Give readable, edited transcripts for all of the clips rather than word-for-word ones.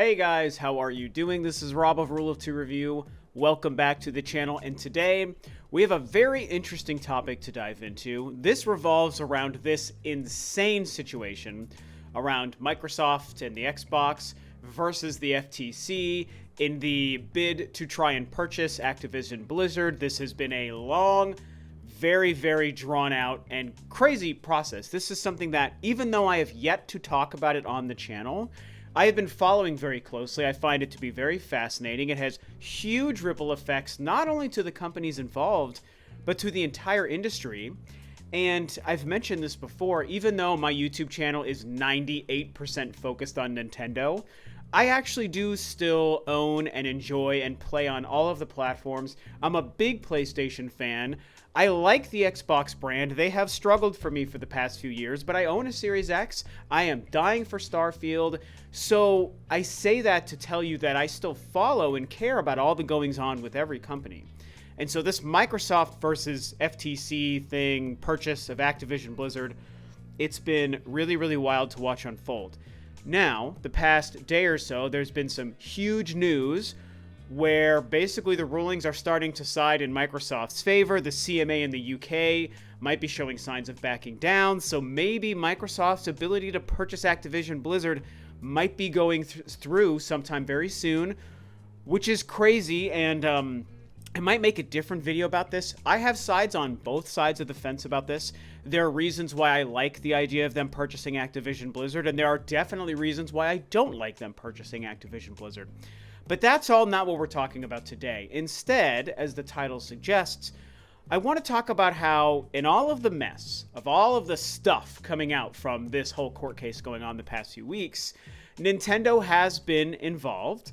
Hey guys, how are you doing? This is Rob of Rule of Two Review. Welcome back to the channel, and today we have a very interesting topic to dive into. This revolves around this insane situation around Microsoft and the Xbox versus the FTC in the bid to try and purchase Activision Blizzard. This has been a long, very drawn out and crazy process. This is something that, even though I have yet to talk about it on the channel, I have been following very closely. I find it to be very fascinating. It has huge ripple effects, not only to the companies involved, but to the entire industry. And I've mentioned this before, even though my YouTube channel is 98% focused on Nintendo, I actually do still own and enjoy and play on all of the platforms. I'm a big PlayStation fan. I like the Xbox brand. They have struggled for me for the past few years, but I own a Series X. I am dying for Starfield. So I say that to tell you that I still follow and care about all the goings on with every company. And so this Microsoft versus FTC thing, purchase of Activision Blizzard, it's been really wild to watch unfold. Now, the past day or so, there's been some huge news where basically the rulings are starting to side in Microsoft's favor. The CMA in the UK might be showing signs of backing down, so maybe Microsoft's ability to purchase Activision Blizzard might be going through sometime very soon, which is crazy, and I might make a different video about this. I have sides on both sides of the fence about this. There are reasons why I like the idea of them purchasing Activision Blizzard, and there are definitely reasons why I don't like them purchasing Activision Blizzard. But that's all not what we're talking about today. Instead, as the title suggests, I want to talk about how, in all of the mess, of all of the stuff coming out from this whole court case going on the past few weeks, Nintendo has been involved.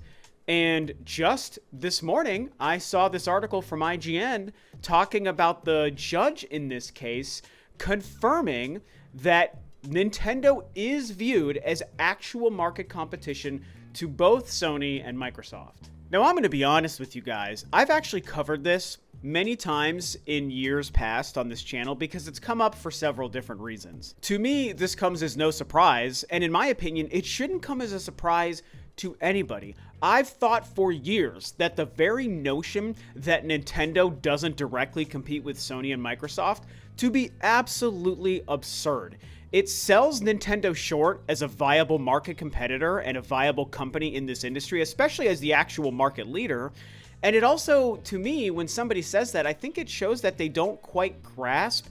And just this morning, I saw this article from IGN talking about the judge in this case confirming that Nintendo is viewed as actual market competition to both Sony and Microsoft. Now, I'm going to be honest with you guys. I've actually covered this many times in years past on this channel because it's come up for several different reasons. To me, this comes as no surprise, and in my opinion, it shouldn't come as a surprise to anybody. I've thought for years that the very notion that Nintendo doesn't directly compete with Sony and Microsoft to be absolutely absurd. It sells Nintendo short as a viable market competitor and a viable company in this industry, especially as the actual market leader. And it also, to me, when somebody says that, I think it shows that they don't quite grasp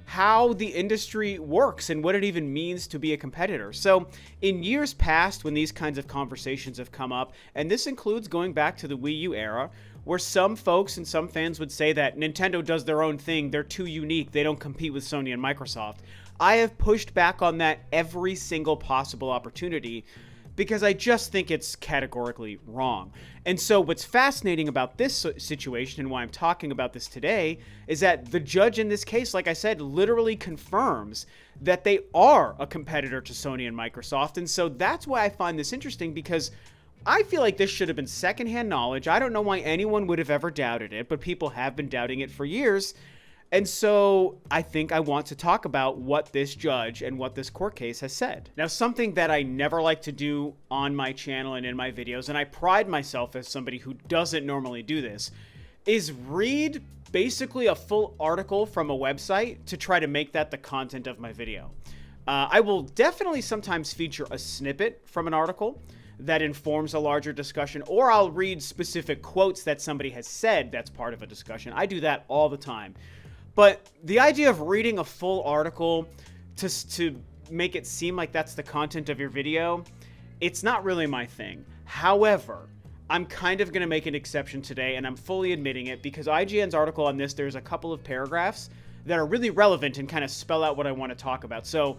how the industry works and what it even means to be a competitor. So in years past, when these kinds of conversations have come up, and this includes going back to the Wii U era, where some folks and some fans would say that Nintendo does their own thing, they're too unique, they don't compete with Sony and Microsoft. I have pushed back on that every single possible opportunity because I just think it's categorically wrong. And so what's fascinating about this situation and why I'm talking about this today is that the judge in this case, like I said, literally confirms that they are a competitor to Sony and Microsoft. And so that's why I find this interesting, because I feel like this should have been secondhand knowledge. I don't know why anyone would have ever doubted it, but people have been doubting it for years. And so I think I want to talk about what this judge and what this court case has said. Now, something that I never like to do on my channel and in my videos, and I pride myself as somebody who doesn't normally do this, is read basically a full article from a website to try to make that the content of my video. I will definitely sometimes feature a snippet from an article that informs a larger discussion, or I'll read specific quotes that somebody has said that's part of a discussion. I do that all the time. But the idea of reading a full article to make it seem like that's the content of your video, it's not really my thing. However, I'm kind of going to make an exception today, and I'm fully admitting it, because IGN's article on this, there's a couple of paragraphs that are really relevant and kind of spell out what I want to talk about. So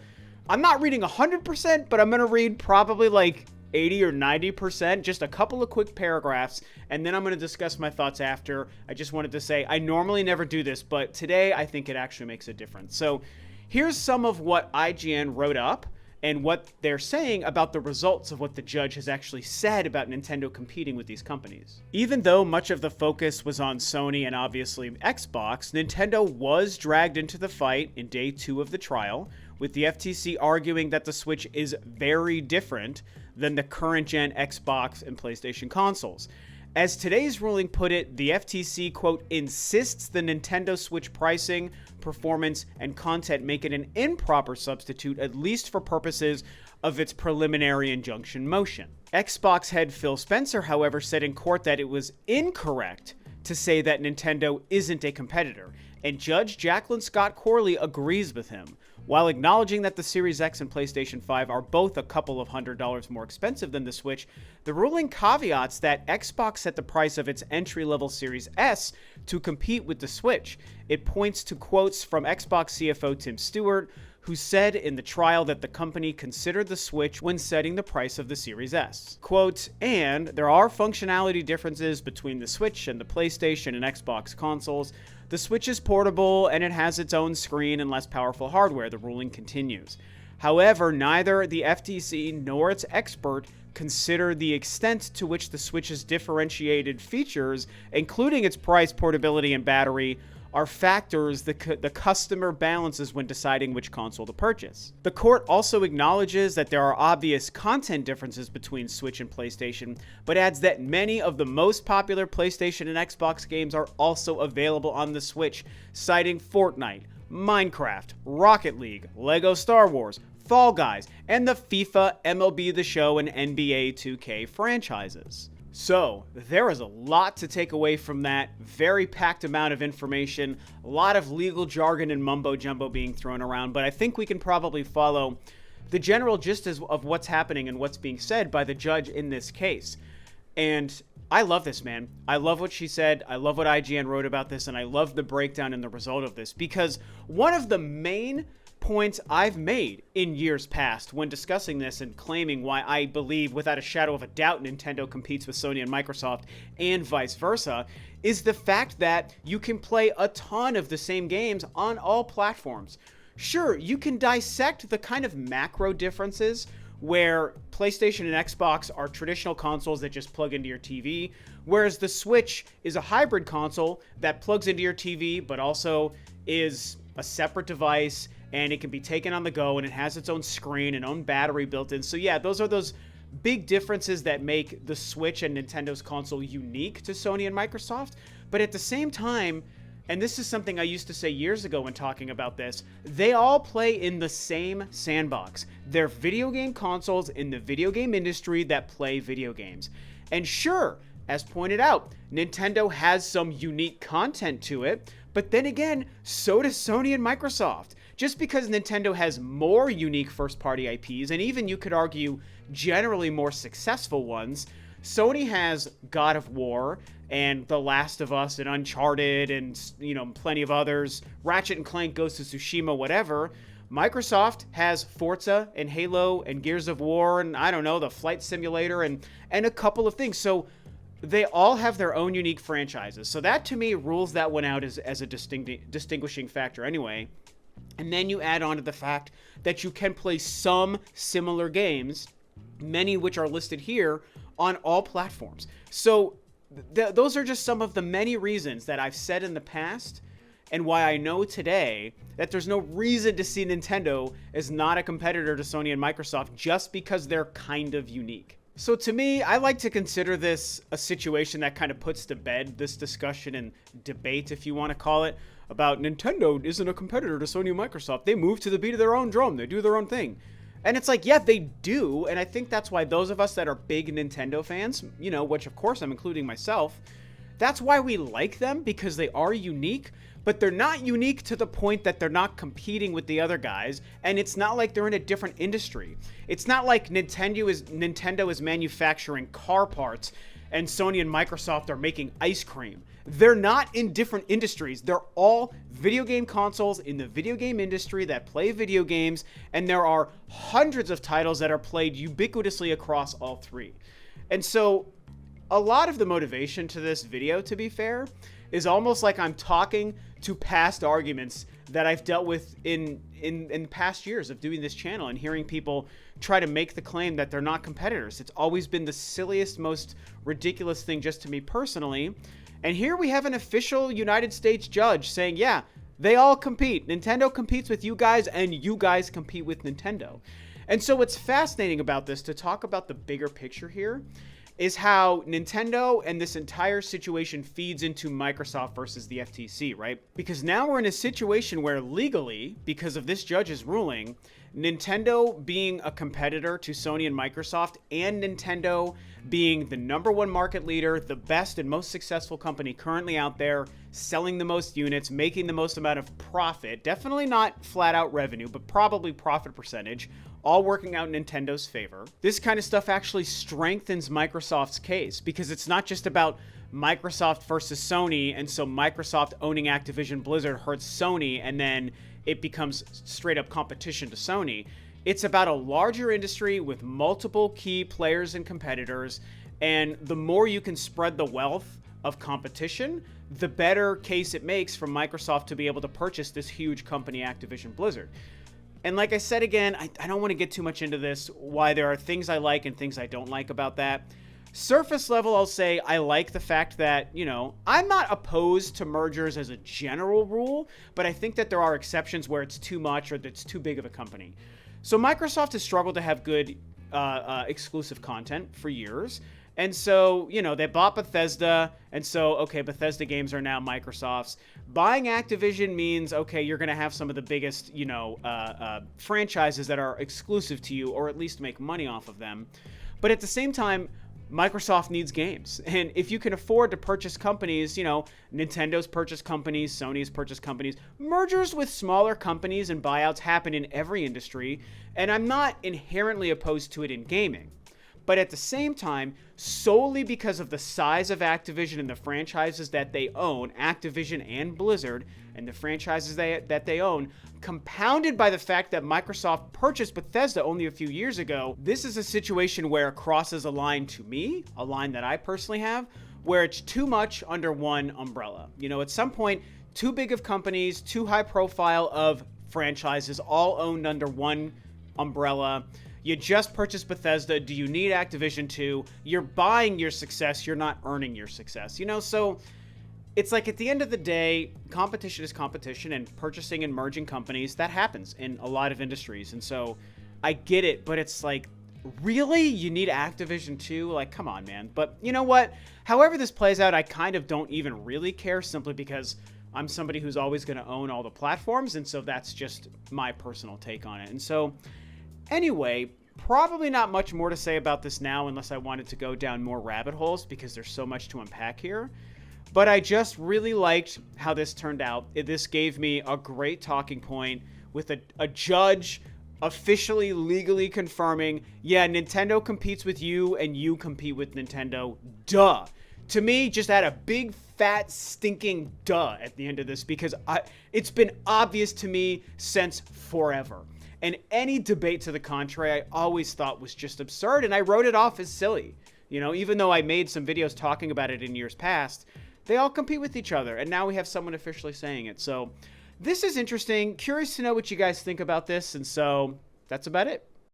I'm not reading 100%, but I'm going to read probably like 80 or 90%, just a couple of quick paragraphs, and then I'm going to discuss my thoughts after. I just wanted to say I normally never do this, but today I think it actually makes a difference. So here's some of what IGN wrote up and what they're saying about the results of what the judge has actually said about Nintendo competing with these companies. Even though much of the focus was on Sony and obviously Xbox, Nintendo was dragged into the fight in day 2 of the trial, with the FTC arguing that the Switch is very different than the current gen Xbox and PlayStation consoles. As today's ruling put it, the FTC, quote, insists the Nintendo Switch pricing, performance, and content make it an improper substitute, at least for purposes of its preliminary injunction motion. Xbox head Phil Spencer, however, said in court that it was incorrect to say that Nintendo isn't a competitor, and Judge Jacqueline Scott Corley agrees with him. While acknowledging that the Series X and PlayStation 5 are both a couple of $100 more expensive than the Switch, the ruling caveats that Xbox set the price of its entry-level Series S to compete with the Switch. It points to quotes from Xbox CFO Tim Stewart, who said in the trial that the company considered the Switch when setting the price of the Series S. Quote, and there are functionality differences between the Switch and the PlayStation and Xbox consoles. The Switch is portable and it has its own screen and less powerful hardware, the ruling continues. However, neither the FTC nor its expert consider the extent to which the Switch's differentiated features, including its price, portability, and battery, are factors the customer balances when deciding which console to purchase. The court also acknowledges that there are obvious content differences between Switch and PlayStation, but adds that many of the most popular PlayStation and Xbox games are also available on the Switch, citing Fortnite, Minecraft, Rocket League, Lego Star Wars, Fall Guys, and the FIFA, MLB The Show, and NBA 2K franchises. So, there is a lot to take away from that. Very packed amount of information, a lot of legal jargon and mumbo-jumbo being thrown around, but I think we can probably follow the general gist of what's happening and what's being said by the judge in this case. And I love this, man. I love what she said. I love what IGN wrote about this, and I love the breakdown and the result of this, because one of the main points I've made in years past when discussing this and claiming why I believe without a shadow of a doubt Nintendo competes with Sony and Microsoft and vice versa is the fact that you can play a ton of the same games on all platforms. Sure, you can dissect the kind of macro differences where PlayStation and Xbox are traditional consoles that just plug into your TV, whereas the Switch is a hybrid console that plugs into your TV but also is a separate device, and it can be taken on the go, and it has its own screen and own battery built in. So yeah, those are those big differences that make the Switch and Nintendo's console unique to Sony and Microsoft. But at the same time, and this is something I used to say years ago when talking about this, they all play in the same sandbox. They're video game consoles in the video game industry that play video games. And sure, as pointed out, Nintendo has some unique content to it, but then again, so does Sony and Microsoft. Just because Nintendo has more unique first-party IPs, and even you could argue generally more successful ones, Sony has God of War and The Last of Us and Uncharted and, you know, plenty of others, Ratchet and Clank, Ghost of Tsushima, whatever. Microsoft has Forza and Halo and Gears of War and, I don't know, the Flight Simulator and a couple of things. So they all have their own unique franchises. So that, to me, rules that one out as a distinguishing factor anyway. And then you add on to the fact that you can play some similar games, many which are listed here, on all platforms. So those are just some of the many reasons that I've said in the past and why I know today that there's no reason to see Nintendo as not a competitor to Sony and Microsoft just because they're kind of unique. So to me, I like to consider this a situation that kind of puts to bed this discussion and debate, if you want to call it, about Nintendo isn't a competitor to Sony and Microsoft. They move to the beat of their own drum. They do their own thing. And it's like, yeah, they do. And I think that's why those of us that are big Nintendo fans, you know, which of course I'm including myself, that's why we like them, because they are unique. But they're not unique to the point that they're not competing with the other guys, and it's not like they're in a different industry. It's not like Nintendo is manufacturing car parts and Sony and Microsoft are making ice cream. They're not in different industries. They're all video game consoles in the video game industry that play video games, and there are hundreds of titles that are played ubiquitously across all three. And so a lot of the motivation to this video, to be fair, is almost like I'm talking to past arguments that I've dealt with in past years of doing this channel and hearing people try to make the claim that they're not competitors. It's always been the silliest, most ridiculous thing just to me personally. And here we have an official United States judge saying, yeah, they all compete. Nintendo competes with you guys and you guys compete with Nintendo. And so what's fascinating about this, to talk about the bigger picture here, is how Nintendo and this entire situation feeds into Microsoft versus the FTC, right? Because now we're in a situation where legally, because of this judge's ruling, Nintendo being a competitor to Sony and Microsoft, and Nintendo being the #1 market leader, the best and most successful company currently out there, selling the most units, making the most amount of profit, definitely not flat out revenue, but probably profit percentage, all working out in Nintendo's favor. This kind of stuff actually strengthens Microsoft's case, because it's not just about Microsoft versus Sony, and so Microsoft owning Activision Blizzard hurts Sony, and then it becomes straight up competition to Sony. It's about a larger industry with multiple key players and competitors, and the more you can spread the wealth of competition, the better case it makes for Microsoft to be able to purchase this huge company, Activision Blizzard. And like I said again, I don't want to get too much into this, why there are things I like and things I don't like about that. Surface level, I'll say I like the fact that, I'm not opposed to mergers as a general rule, but I think that there are exceptions where it's too much or it's too big of a company. So Microsoft has struggled to have good exclusive content for years. And so, they bought Bethesda, and so, okay, Bethesda games are now Microsoft's. Buying Activision means, okay, you're going to have some of the biggest, franchises that are exclusive to you, or at least make money off of them. But at the same time, Microsoft needs games. And if you can afford to purchase companies, Nintendo's purchased companies, Sony's purchased companies, mergers with smaller companies and buyouts happen in every industry, and I'm not inherently opposed to it in gaming. But at the same time, solely because of the size of Activision and the franchises that they own, Activision and Blizzard, and the franchises that they own, compounded by the fact that Microsoft purchased Bethesda only a few years ago, this is a situation where it crosses a line to me, a line that I personally have, where it's too much under one umbrella. At some point, too big of companies, too high profile of franchises, all owned under one umbrella. You just purchased Bethesda. Do you need Activision too? You're buying your success. You're not earning your success. So it's like, at the end of the day, competition is competition, and purchasing and merging companies, that happens in a lot of industries. And so I get it, but it's like, really? You need Activision too? Like, come on, man. But you know what? However this plays out, I kind of don't even really care, simply because I'm somebody who's always going to own all the platforms. And so that's just my personal take on it. And so anyway, probably not much more to say about this now, unless I wanted to go down more rabbit holes, because there's so much to unpack here. But I just really liked how this turned out. This gave me a great talking point with a judge officially, legally confirming, yeah, Nintendo competes with you and you compete with Nintendo. Duh. To me, just add a big, fat, stinking duh at the end of this, because it's been obvious to me since forever. And any debate to the contrary, I always thought was just absurd, and I wrote it off as silly. Even though I made some videos talking about it in years past, they all compete with each other, and now we have someone officially saying it. So this is interesting. Curious to know what you guys think about this, and so that's about it.